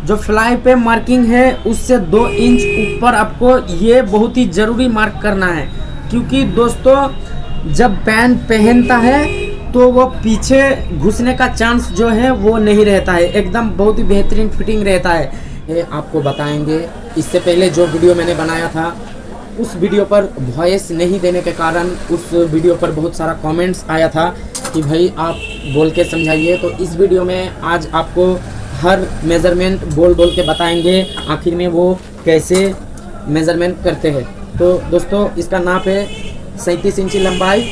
जो फ्लाई पे मार्किंग है उससे 2 इंच ऊपर आपको ये बहुत ही ज़रूरी मार्क करना है, क्योंकि दोस्तों जब पैंट पहनता है तो वो पीछे घुसने का चांस जो है वो नहीं रहता है, एकदम बहुत ही बेहतरीन फिटिंग रहता है। ये आपको बताएंगे। इससे पहले जो वीडियो मैंने बनाया था उस वीडियो पर वॉइस नहीं देने के कारण उस वीडियो पर बहुत सारा कमेंट्स आया था कि भाई आप बोल के समझाइए। तो इस वीडियो में आज आपको हर मेज़रमेंट बोल के बताएंगे आखिर में वो कैसे मेज़रमेंट करते हैं। तो दोस्तों इसका नाप है 37 इंची लंबाई,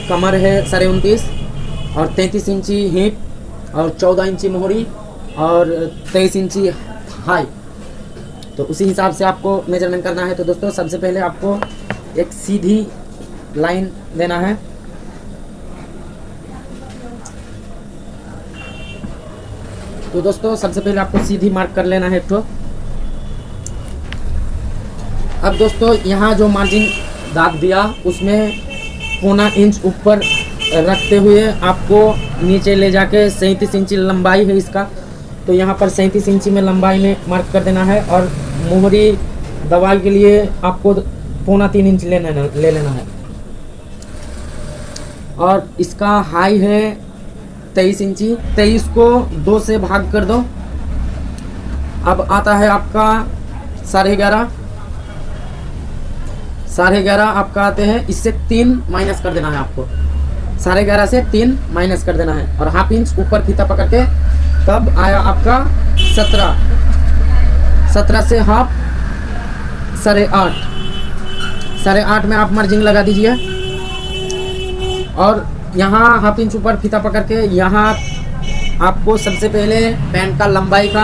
कमर है 29.5 और 33 इंची हिप और 14 इंची मोहरी और 23 इंची हाई। तो उसी हिसाब से आपको मेजरमेंट करना है। तो दोस्तों सबसे पहले आपको एक सीधी लाइन देना है। तो दोस्तों सबसे पहले आपको सीधी मार्क कर लेना है एक ठो। अब दोस्तों यहाँ जो मार्जिन दाग दिया उसमें 1.25 इंच ऊपर रखते हुए आपको नीचे ले जाके 37 इंची लंबाई है इसका, तो यहाँ पर 37 इंची में लंबाई में मार्क कर देना है। और मोहरी दवाई के लिए आपको 2.25 इंच ले लेना है। और इसका हाई है 23 इंची, 23 को 2 से भाग कर दो। अब आता है आपका 11.5 आपका आते हैं, इससे 3 माइनस कर देना है आपको। 11.5 से 3 माइनस कर देना है और हाफ इंच ऊपर फीता पकड़ के तब आया आपका 17 से हाफ 8.5 में आप मार्जिन लगा दीजिए। और यहाँ हाफ इंच ऊपर फीता पकड़ के यहाँ आपको सबसे पहले पैंट का लंबाई का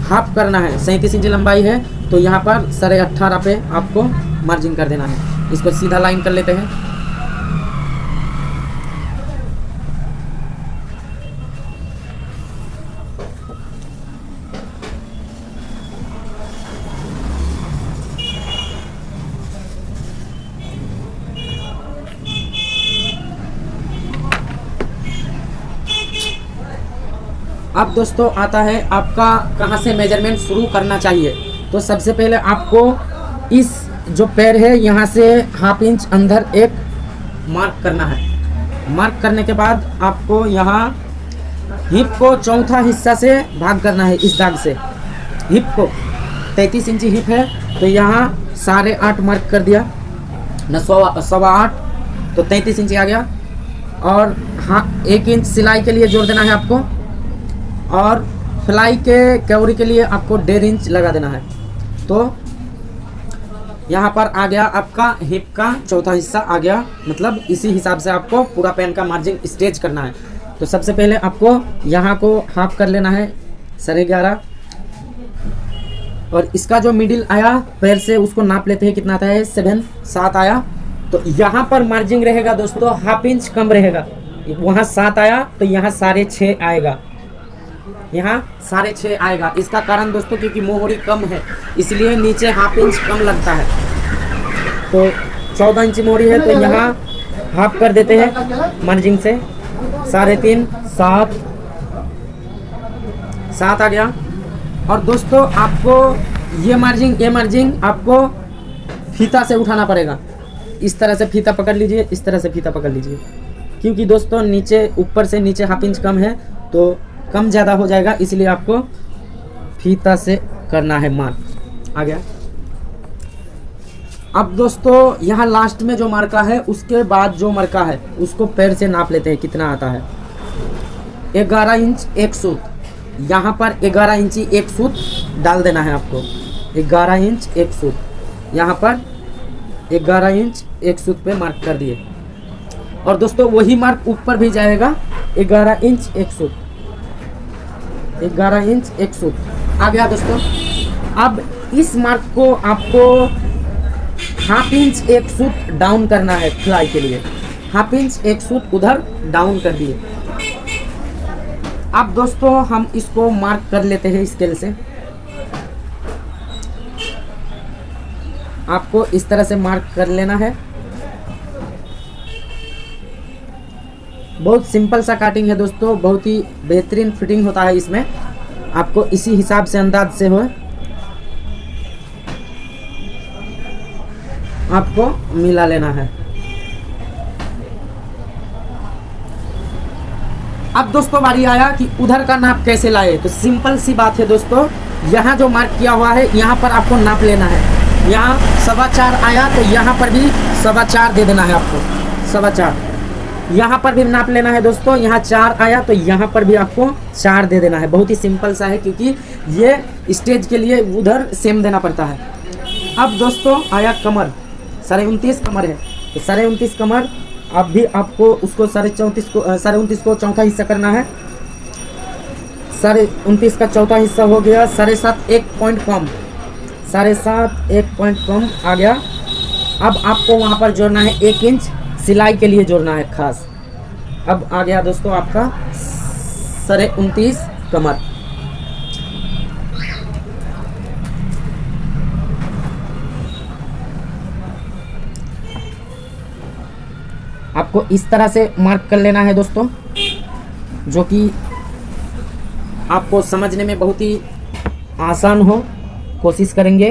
हाफ करना है। 37 इंच लंबाई है तो यहाँ पर 18.5 पे आपको मार्जिन कर देना है। इसको सीधा लाइन कर लेते हैं। अब दोस्तों आता है आपका कहाँ से मेजरमेंट शुरू करना चाहिए। तो सबसे पहले आपको इस जो पैर है यहाँ से हाफ इंच अंदर एक मार्क करना है। मार्क करने के बाद आपको यहाँ हिप को चौथा हिस्सा से भाग करना है। इस दाग से हिप को 33 इंची हिप है तो यहाँ 8.5 मार्क कर दिया न 8.25 तो 33 इंची आ गया। और हाँ 1 इंच सिलाई के लिए जोड़ देना है आपको और फ्लाई के कैवरी के लिए आपको 1.5 इंच लगा देना है। तो यहाँ पर आ गया आपका हिप का चौथा हिस्सा आ गया, मतलब इसी हिसाब से आपको पूरा पैंट का मार्जिन स्ट्रेच करना है। तो सबसे पहले आपको यहाँ को हाफ कर लेना है 11.5 और इसका जो मिडिल आया पैर से उसको नाप लेते हैं कितना आता है 7 आया। तो यहाँ पर मार्जिन रहेगा दोस्तों हाफ इंच कम रहेगा। वहाँ 7 आया तो यहाँ 6.5 आएगा, यहाँ 6.5 आएगा। इसका कारण दोस्तों क्योंकि मोहरी कम है इसलिए नीचे हाफ इंच कम लगता है। तो 14 इंची मोहरी है तो यहाँ हाफ कर देते हैं मार्जिन से 3.5 7 आ गया। और दोस्तों आपको ये मार्जिन आपको फीता से उठाना पड़ेगा। इस तरह से फीता पकड़ लीजिए, इस तरह से फीता पकड़ लीजिए, क्योंकि दोस्तों नीचे ऊपर से नीचे हाफ इंच कम है तो कम ज़्यादा हो जाएगा, इसलिए आपको फीता से करना है मार्क। आ गया। अब दोस्तों यहाँ लास्ट में जो मार्का है उसके बाद जो मार्का है उसको पैर से नाप लेते हैं कितना आता है। 11 इंच एक सूत, यहाँ पर 11 इंची एक सूत डाल देना है आपको। 11 इंच एक सूत, यहाँ पर 11 इंच एक सूत पे मार्क कर दिए। और दोस्तों वही मार्क ऊपर भी जाएगा 11 इंच एक सूत, 11 इंच एक सूत आ गया दोस्तों। अब इस मार्क को आपको हाफ इंच एक सूत डाउन करना है। फ्लाई के लिए हाफ इंच एक सूत उधर डाउन कर दिए। अब दोस्तों हम इसको मार्क कर लेते हैं स्केल से। आपको इस तरह से मार्क कर लेना है। बहुत सिंपल सा कटिंग है दोस्तों, बहुत ही बेहतरीन फिटिंग होता है इसमें। आपको इसी हिसाब से अंदाज से हो आपको मिला लेना है। अब दोस्तों बारी आया कि उधर का नाप कैसे लाए। तो सिंपल सी बात है दोस्तों, यहाँ जो मार्क किया हुआ है यहाँ पर आपको नाप लेना है। यहाँ 4.25 आया तो यहाँ पर भी 4.25 दे देना है आपको, 4.25। यहाँ पर भी नाप लेना है दोस्तों, यहाँ 4 आया तो यहाँ पर भी आपको 4 दे देना है। बहुत ही सिंपल सा है, क्योंकि ये स्टेज के लिए उधर सेम देना पड़ता है। अब दोस्तों आया कमर, 29.5 कमर है, तो 29.5 कमर अब भी आपको उसको 29.5 को चौथा हिस्सा करना है। 29.5 का चौथा हिस्सा हो गया 7.5, 1 पॉइंट कम, 7.5 1 पॉइंट कम आ गया। अब आपको वहाँ पर जोड़ना है 1 इंच सिलाई के लिए जोड़ना है खास। अब आ गया दोस्तों आपका 29.5 कमर। आपको इस तरह से मार्क कर लेना है दोस्तों, जो कि आपको समझने में बहुत ही आसान हो। कोशिश करेंगे।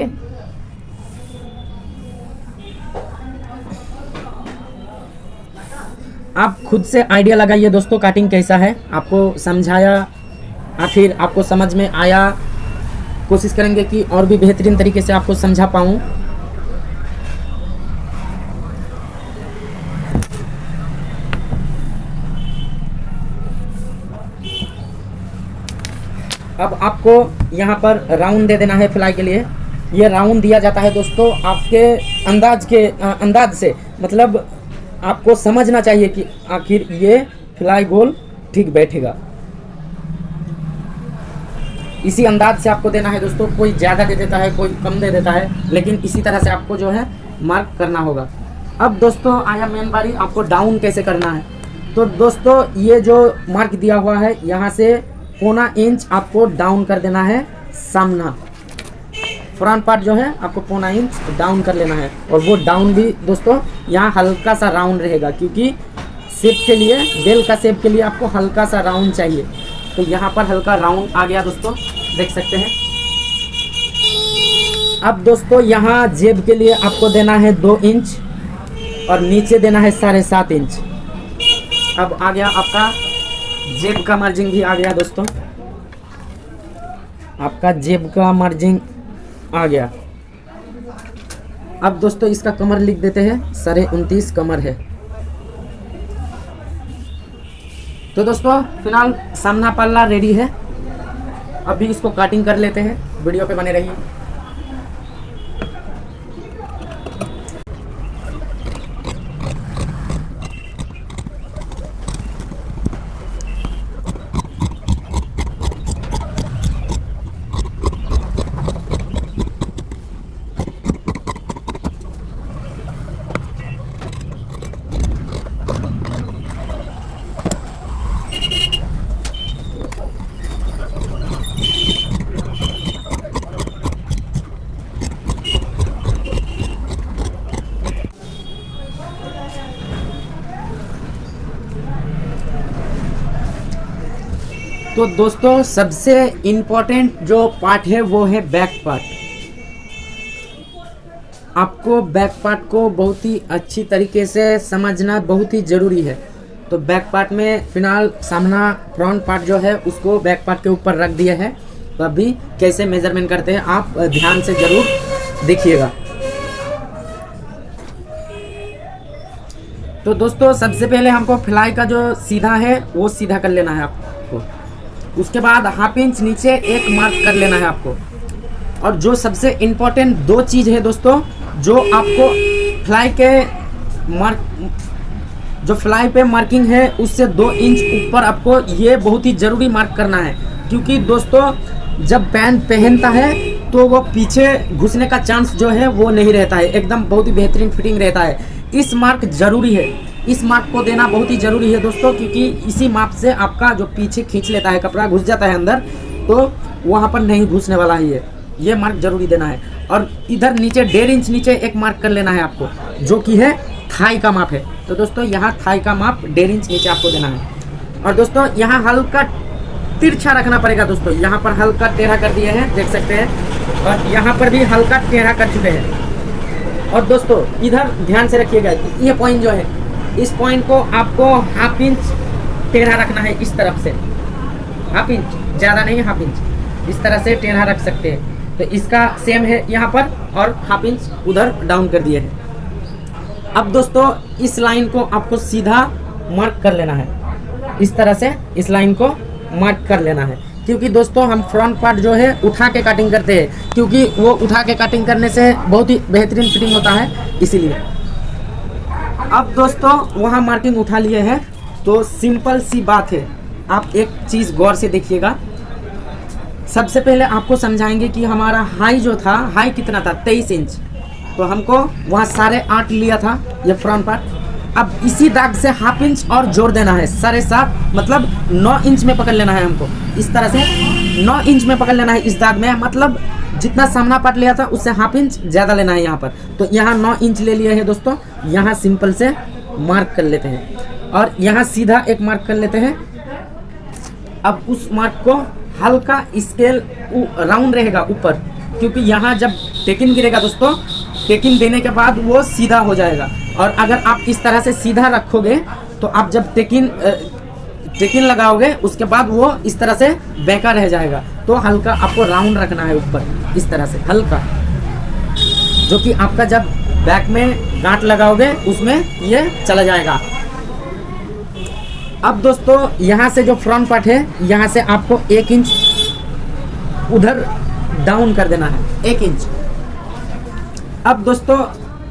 आप खुद से आइडिया लगाइए दोस्तों, कटिंग कैसा है। आपको समझाया, आखिर आपको समझ में आया। कोशिश करेंगे कि और भी बेहतरीन तरीके से आपको समझा पाऊँ। अब आपको यहाँ पर राउंड दे देना है फ्लाई के लिए। ये राउंड दिया जाता है दोस्तों आपके अंदाज से, मतलब आपको समझना चाहिए कि आखिर ये फ्लाई गोल ठीक बैठेगा। इसी अंदाज से आपको देना है दोस्तों। कोई ज़्यादा दे देता है, कोई कम दे देता है, लेकिन इसी तरह से आपको जो है मार्क करना होगा। अब दोस्तों आया मेन बारी, आपको डाउन कैसे करना है। तो दोस्तों ये जो मार्क दिया हुआ है, यहाँ से 1/4 इंच आपको डाउन कर देना है सामना। फ्रंट पार्ट जो है आपको 1/4 इंच डाउन कर लेना है। और वो डाउन भी दोस्तों यहाँ हल्का सा राउंड रहेगा, क्योंकि शेप के लिए, बेल का शेप के लिए आपको हल्का सा राउंड चाहिए। तो यहाँ पर हल्का राउंड आ गया दोस्तों, देख सकते हैं। अब दोस्तों यहाँ जेब के लिए आपको देना है 2 इंच और नीचे देना है 7.5 इंच। अब आ गया आपका जेब का मार्जिन भी आ गया दोस्तों, आपका जेब का मार्जिन आ गया। अब दोस्तों इसका कमर लिख देते हैं, 29.5 कमर है। तो दोस्तों फिलहाल सामना पल्ला रेडी है। अभी इसको कटिंग कर लेते हैं, वीडियो पे बने रहिए। तो दोस्तों सबसे इम्पोर्टेंट जो पार्ट है वो है बैक पार्ट। आपको बैक पार्ट को बहुत ही अच्छी तरीके से समझना बहुत ही ज़रूरी है। तो बैक पार्ट में फिलहाल सामना फ्रंट पार्ट जो है उसको बैक पार्ट के ऊपर रख दिया है। तो अभी कैसे मेजरमेंट करते हैं आप ध्यान से ज़रूर देखिएगा। तो दोस्तों सबसे पहले हमको फ्लाई का जो सीधा है वो सीधा कर लेना है आपको। उसके बाद 1/2 इंच नीचे एक मार्क कर लेना है आपको। और जो सबसे इम्पोर्टेंट 2 चीज़ है दोस्तों, जो आपको फ्लाई के जो फ्लाई पे मार्किंग है उससे 2 इंच ऊपर आपको ये बहुत ही ज़रूरी मार्क करना है। क्योंकि दोस्तों जब पैंट पहनता है तो वो पीछे घुसने का चांस जो है वो नहीं रहता है, एकदम बहुत ही बेहतरीन फिटिंग रहता है। इस मार्क ज़रूरी है, इस मार्क को देना बहुत ही ज़रूरी है दोस्तों, क्योंकि इसी माप से आपका जो पीछे खींच लेता है कपड़ा, घुस जाता है अंदर, तो वहाँ पर नहीं घुसने वाला है। ये मार्क ज़रूरी देना है। और इधर नीचे 1.5 इंच नीचे एक मार्क कर लेना है आपको, जो कि है थाई का माप है। तो दोस्तों यहाँ थाई का माप 1.5 इंच नीचे आपको देना है। और दोस्तों यहाँ हल्का तिरछा रखना पड़ेगा दोस्तों। यहाँ पर हल्का टेढ़ा कर दिए हैं, देख सकते हैं, और यहाँ पर भी हल्का टेढ़ा कर चुके हैं। और दोस्तों इधर ध्यान से रखिएगा, ये पॉइंट जो है, इस पॉइंट को आपको हाफ इंच टेढ़ा रखना है, इस तरफ से हाफ इंच, ज़्यादा नहीं, हाफ इंच इस तरह से टेढ़ा रख सकते हैं। तो इसका सेम है यहाँ पर, और हाफ इंच उधर डाउन कर दिए हैं। अब दोस्तों इस लाइन को आपको सीधा मार्क कर लेना है, इस तरह से इस लाइन को मार्क कर लेना है, क्योंकि दोस्तों हम फ्रंट पार्ट जो है उठा के कटिंग करते हैं, क्योंकि वो उठा के कटिंग करने से बहुत ही बेहतरीन फिटिंग होता है, इसीलिए। अब दोस्तों वहाँ मार्किंग उठा लिए हैं, तो सिंपल सी बात है, आप एक चीज़ गौर से देखिएगा। सबसे पहले आपको समझाएंगे कि हमारा हाई जो था, हाई कितना था, 23 इंच, तो हमको वहाँ 8.5 लिया था ये फ्रंट पार्ट। अब इसी दाग से हाफ इंच और जोड़ देना है, 7.5 मतलब 9 इंच में पकड़ लेना है हमको, इस तरह से 9 इंच में पकड़ लेना है इस दाग में, मतलब जितना सामना पार्ट लिया था उससे हाफ इंच ज़्यादा लेना है यहाँ पर। तो यहाँ 9 इंच ले लिए हैं दोस्तों, यहाँ सिंपल से मार्क कर लेते हैं, और यहाँ सीधा एक मार्क कर लेते हैं। अब उस मार्क को हल्का स्केल राउंड रहेगा ऊपर, क्योंकि यहाँ जब टेकिन गिरेगा दोस्तों, टेकिन देने के बाद वो सीधा हो जाएगा, और अगर आप इस तरह से सीधा रखोगे तो आप जब टेकिन लगाओगे उसके बाद वो इस तरह से बेका रह जाएगा। तो हल्का आपको राउंड रखना है ऊपर, इस तरह से हल्का, जो कि आपका जब बैक में गांठ लगाओगे उसमें ये चला जाएगा। अब दोस्तों यहाँ से जो फ्रंट पार्ट है, यहाँ से आपको 1 इंच उधर डाउन कर देना है, 1 इंच। अब दोस्तों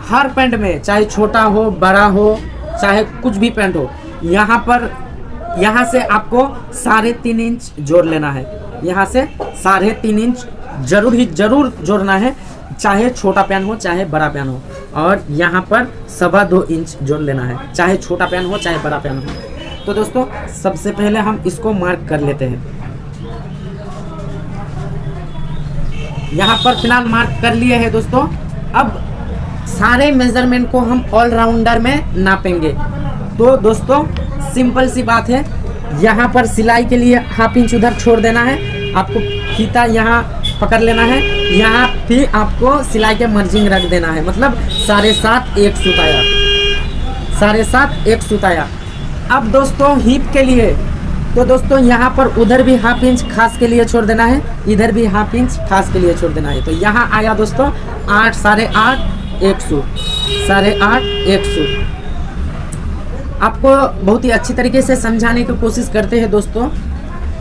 हर पैंट में, चाहे छोटा हो बड़ा हो चाहे कुछ भी पैंट हो, यहाँ से आपको 3.5 इंच जोड़ लेना है, यहाँ से 3.5 इंच जरूर जोड़ना है, चाहे छोटा पैन हो चाहे बड़ा पैन हो। और यहाँ पर 2.25 इंच जोड़ लेना है, चाहे छोटा पैन हो चाहे बड़ा पैन हो। तो दोस्तों सबसे पहले हम इसको मार्क कर लेते हैं। यहाँ पर फिलहाल मार्क कर लिए हैं दोस्तों। अब सारे मेजरमेंट को हम ऑलराउंडर में नापेंगे। तो दोस्तों सिंपल सी बात है, यहाँ पर सिलाई के लिए हाफ इंच उधर छोड़ देना है, आपको फीता यहाँ पकड़ लेना है, यहाँ भी आपको सिलाई के मार्जिन रख देना है, मतलब 7.5 एक सुताया, 7.5 एक सुताया। अब दोस्तों हिप के लिए, तो दोस्तों यहाँ पर उधर भी हाफ इंच खास के लिए छोड़ देना है, इधर भी हाफ इंच खास के लिए छोड़ देना है। तो यहाँ आया दोस्तों 8, 8.5 एक सूट, 8.5 एक सूट। आपको बहुत ही अच्छी तरीके से समझाने की कोशिश करते हैं दोस्तों।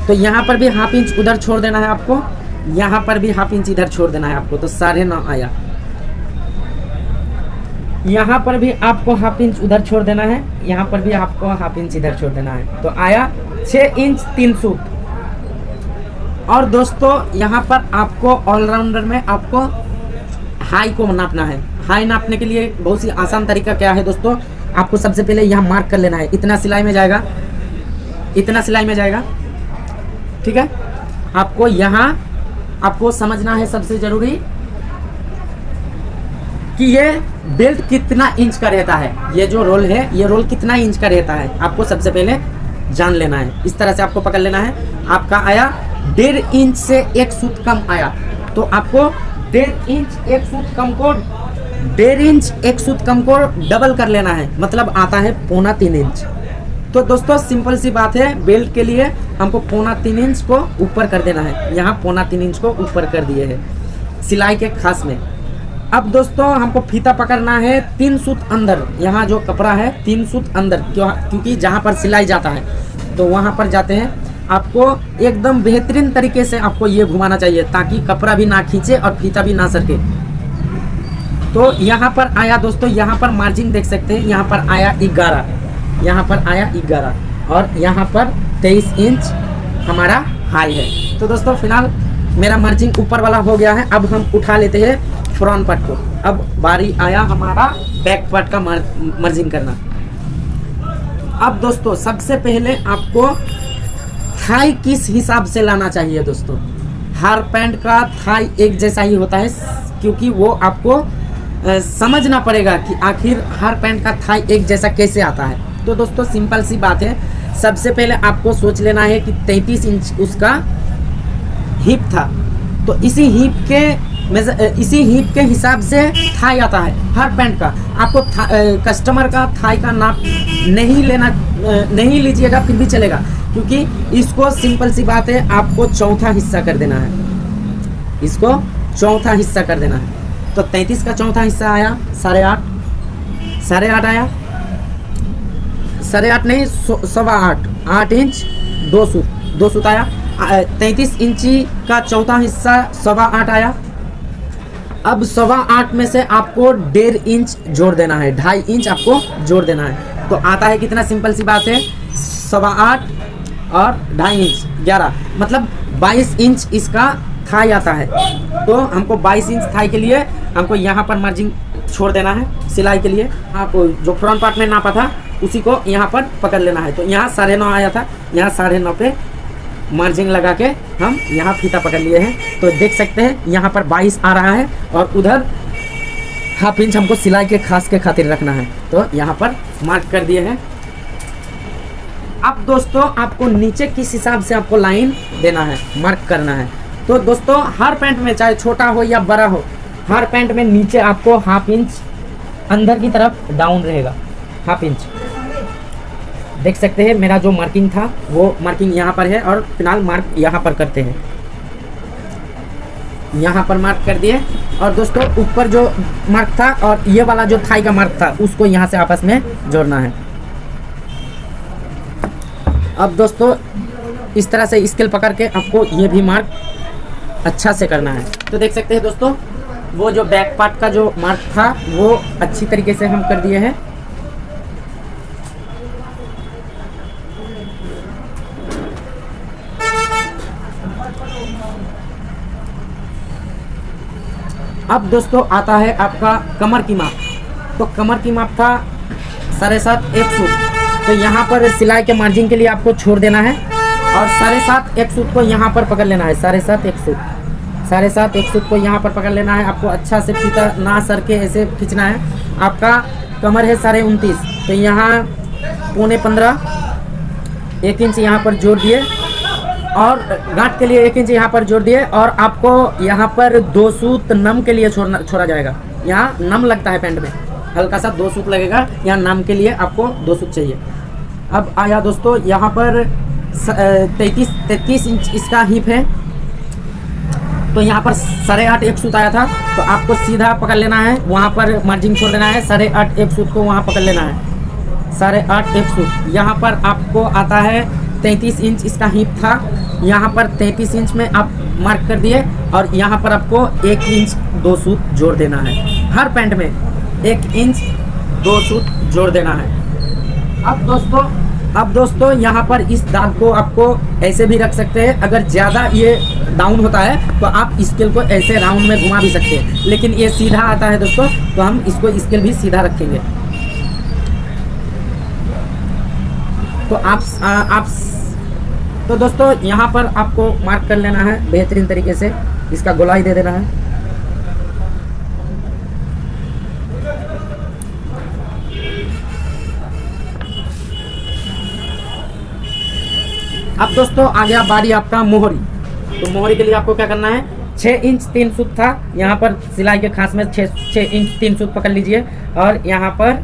तो यहाँ पर भी हाफ इंच उधर छोड़ देना है आपको, यहाँ पर भी हाफ इंच इधर छोड़ देना है आपको, तो 9.5 आया। यहाँ पर भी आपको हाफ इंच उधर छोड़ देना है, यहाँ पर भी आपको हाफ इंच इधर छोड़ देना है, तो आया 6 इंच 3 सूट। और दोस्तों यहाँ पर आपको ऑलराउंडर में आपको हाई को नापना है। हाई नापने के लिए बहुत ही आसान तरीका क्या है दोस्तों, आपको सबसे पहले यहाँ मार्क कर लेना है, इतना सिलाई में जाएगा, इतना सिलाई में जाएगा, ठीक है। आपको यहाँ आपको समझना है सबसे जरूरी कि ये बेल्ट कितना इंच का रहता है, ये जो रोल है ये रोल कितना इंच का रहता है, आपको सबसे पहले जान लेना है। इस तरह से आपको पकड़ लेना है। आपका आया 1.5 इंच से 1 सूत कम आया, तो आपको 1.5 इंच 1 सूत कम को 1.5 इंच 1 सूत कम को डबल कर लेना है, मतलब आता है 3.25 इंच। तो दोस्तों सिंपल सी बात है, बेल्ट के लिए हमको 3.25 इंच को ऊपर कर देना है, यहाँ 3.25 इंच को ऊपर कर दिए है सिलाई के खास में। अब दोस्तों हमको फीता पकड़ना है 3 सूत अंदर, यहाँ जो कपड़ा है 3 सूत अंदर, क्योंकि जहाँ पर सिलाई जाता है तो वहाँ पर जाते हैं। आपको एकदम बेहतरीन तरीके से आपको ये घुमाना चाहिए ताकि कपड़ा भी ना खींचे और फीता भी ना सरके। तो यहाँ पर आया दोस्तों, यहाँ पर मार्जिन देख सकते हैं, यहाँ पर आया 11, यहाँ पर आया 11 और यहाँ पर 23 इंच हमारा हाई है। तो दोस्तों फिलहाल मेरा मार्जिन ऊपर वाला हो गया है। अब हम उठा लेते हैं फ्रंट पार्ट को। अब बारी आया हमारा बैक पार्ट का मार्जिन करना। अब दोस्तों सबसे पहले आपको थाई किस हिसाब से लाना चाहिए दोस्तों। हर पैंट का थाई एक जैसा ही होता है, क्योंकि वो आपको समझना पड़ेगा कि आखिर हर पैंट का थाई एक जैसा कैसे आता है। तो दोस्तों सिंपल सी बात है, सबसे पहले आपको सोच लेना है कि 33 इंच उसका हिप था। तो इसी हिप के हिसाब से थाई आता है हर पैंट का। आपको कस्टमर का थाई का नाप नहीं लीजिएगा फिर भी चलेगा, क्योंकि इसको सिंपल सी बात है, आपको चौथा हिस्सा कर देना है। इसको चौथा हिस्सा कर देना है। तो 33 का चौथा हिस्सा आया 8.5 आया, 8.5 नहीं 8.25, 8 इंच 2 सूत आया। 33 इंची का चौथा हिस्सा 8.25 आया। अब 8.25 में से आपको 1.5 इंच जोड़ देना है, 2.5 इंच आपको जोड़ देना है। तो आता है कितना, सिंपल सी बात है 8.25 और 2.5 इंच 11, मतलब 22 इंच इसका थाई आता है। तो हमको 22 इंच थाई के लिए हमको यहाँ पर मार्जिन छोड़ देना है सिलाई के लिए। आपको जो फ्रंट पार्ट में नापा था उसी को यहाँ पर पकड़ लेना है। तो यहाँ 9.5 आया था, यहाँ 9.5 पे मार्जिन लगा के हम यहाँ फीता पकड़ लिए हैं। तो देख सकते हैं यहाँ पर 22 आ रहा है और उधर 1/2 इंच हमको सिलाई के खास के खातिर रखना है। तो यहाँ पर मार्क कर दिए हैं। अब दोस्तों आपको नीचे किस हिसाब से आपको लाइन देना है, मार्क करना है। तो दोस्तों हर पैंट में चाहे छोटा हो या बड़ा हो, हर पैंट में नीचे आपको 1/2 इंच अंदर की तरफ डाउन रहेगा, 1/2 इंच। देख सकते हैं मेरा जो मार्किंग था वो मार्किंग यहाँ पर है और फिलहाल मार्क यहाँ पर करते हैं। यहाँ पर मार्क कर दिए और दोस्तों ऊपर जो मार्क था और ये वाला जो थाई का मार्क था उसको यहाँ से आपस में जोड़ना है। अब दोस्तों इस तरह से स्केल पकड़ के आपको ये भी मार्क अच्छा से करना है। तो देख सकते हैं दोस्तों वो जो बैक पार्ट का जो मार्क था वो अच्छी तरीके से हम कर दिए हैं। अब दोस्तों आता है आपका कमर की माप। तो कमर की माप था 7.5 एक सूट। तो यहाँ पर सिलाई के मार्जिन के लिए आपको छोड़ देना है और 7.5 एक सूट को यहाँ पर पकड़ लेना है। 7.5 एक सूट, 7.5 एक सूट को यहाँ पर पकड़ लेना है। आपको अच्छा से फीता ना सर के ऐसे खींचना है। आपका कमर है 29.5, तो यहाँ 15.25 1 इंच यहाँ पर जोड़ दिए और गांठ के लिए 1 इंच यहाँ पर जोड़ दिए। और आपको यहाँ पर 2 सूत नम के लिए छोड़ा जाएगा। यहाँ नम लगता है पैंट में, हल्का सा 2 सूत लगेगा। यहाँ नम के लिए आपको 2 सूत चाहिए। अब आया दोस्तों यहाँ पर 33 इंच इसका हिप है। तो यहाँ पर 8.5 एक सूत आया था, तो आपको सीधा पकड़ लेना है, वहाँ पर मार्जिन छोड़ देना है। 8.5 एक सूत को वहाँ पकड़ लेना है। 8.5 एक सूत यहाँ पर आपको आता है 33 इंच इसका हिप था। यहाँ पर 33 इंच में आप मार्क कर दिए और यहाँ पर आपको 1 इंच 2 सूत जोड़ देना है। हर पैंट में 1 इंच 2 सूत जोड़ देना है। अब दोस्तों यहाँ पर इस दाग को आपको ऐसे भी रख सकते हैं। अगर ज़्यादा ये डाउन होता है तो आप स्केल को ऐसे राउंड में घुमा भी सकते हैं, लेकिन ये सीधा आता है दोस्तों, तो हम इसको स्केल भी सीधा रखेंगे। तो दोस्तों यहाँ पर आपको मार्क कर लेना है बेहतरीन तरीके से, इसका गोलाई दे देना है। अब दोस्तों आ गया बारी आपका मोहरी। तो मोहरी के लिए आपको क्या करना है, 6 इंच 3 सूत था, यहाँ पर सिलाई के खास में 6 इंच 3 सूत पकड़ लीजिए और यहाँ पर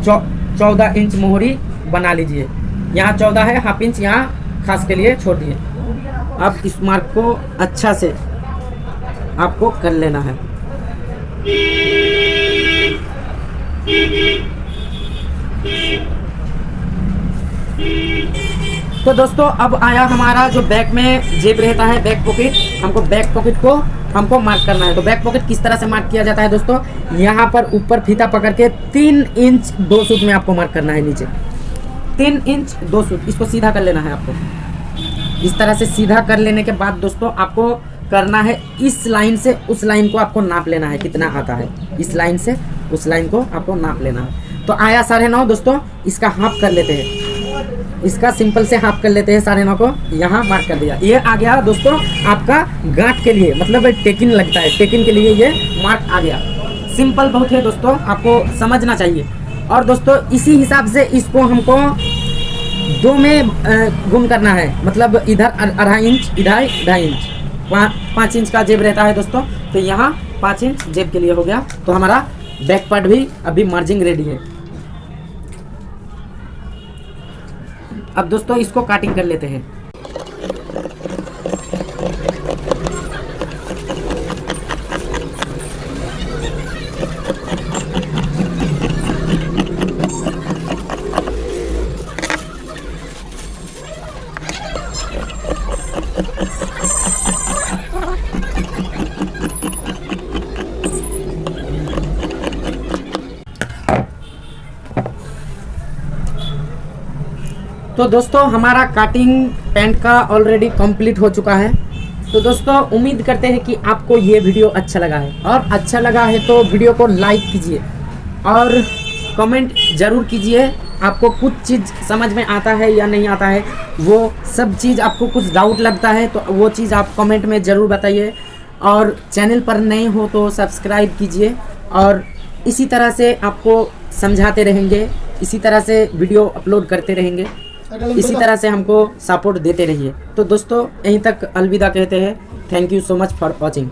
14 इंच मोहरी बना लीजिए। यहाँ 14 है, 1/2 इंच यहाँ खास के लिए छोड़ दिए। अब इस मार्क को अच्छा से आपको कर लेना है। तो दोस्तों अब आया हमारा जो बैक में जेब रहता है, बैक पॉकेट। हमको बैक पॉकेट को हमको मार्क करना है। तो बैक पॉकेट किस तरह से मार्क किया जाता है दोस्तों, यहाँ पर ऊपर फीता पकड़ के 3 इंच 2 सूत में आपको मार्क करना है। नीचे 3 इंच 2 सूत, इसको सीधा कर लेना है आपको। इस तरह से सीधा कर लेने के बाद दोस्तों आपको करना है इस लाइन से उस लाइन को आपको नाप लेना है, कितना आता है। इस लाइन से उस लाइन को आपको नाप लेना है। तो आया 9.5 दोस्तों, इसका हाफ कर लेते हैं। इसका सिंपल से हाफ कर लेते हैं 9.5 को, यहाँ मार्क कर दिया। ये आ गया दोस्तों आपका गांठ के लिए, मतलब टेकिन लगता है, टेकिन के लिए ये मार्क आ गया। सिंपल बहुत है दोस्तों, आपको समझना चाहिए। और दोस्तों इसी हिसाब से इसको हमको 2 में गुम करना है, मतलब इधर 2.5 इंच, इधर 2.5 इंच, 5 इंच का जेब रहता है दोस्तों। तो यहाँ 5 इंच जेब के लिए हो गया। तो हमारा बैक पार्ट भी अभी मार्जिंग रेडी है। अब दोस्तों इसको काटिंग कर लेते हैं। तो दोस्तों हमारा कटिंग पैंट का ऑलरेडी कंप्लीट हो चुका है। तो दोस्तों उम्मीद करते हैं कि आपको ये वीडियो अच्छा लगा है, और अच्छा लगा है तो वीडियो को लाइक कीजिए और कमेंट ज़रूर कीजिए। आपको कुछ चीज़ समझ में आता है या नहीं आता है, वो सब चीज़ आपको कुछ डाउट लगता है तो वो चीज़ आप कमेंट में ज़रूर बताइए। और चैनल पर नए हो तो सब्सक्राइब कीजिए, और इसी तरह से आपको समझाते रहेंगे, इसी तरह से वीडियो अपलोड करते रहेंगे, इसी तरह से हमको सपोर्ट देते रहिए। तो दोस्तों यहीं तक अलविदा कहते हैं। Thank you so much for watching.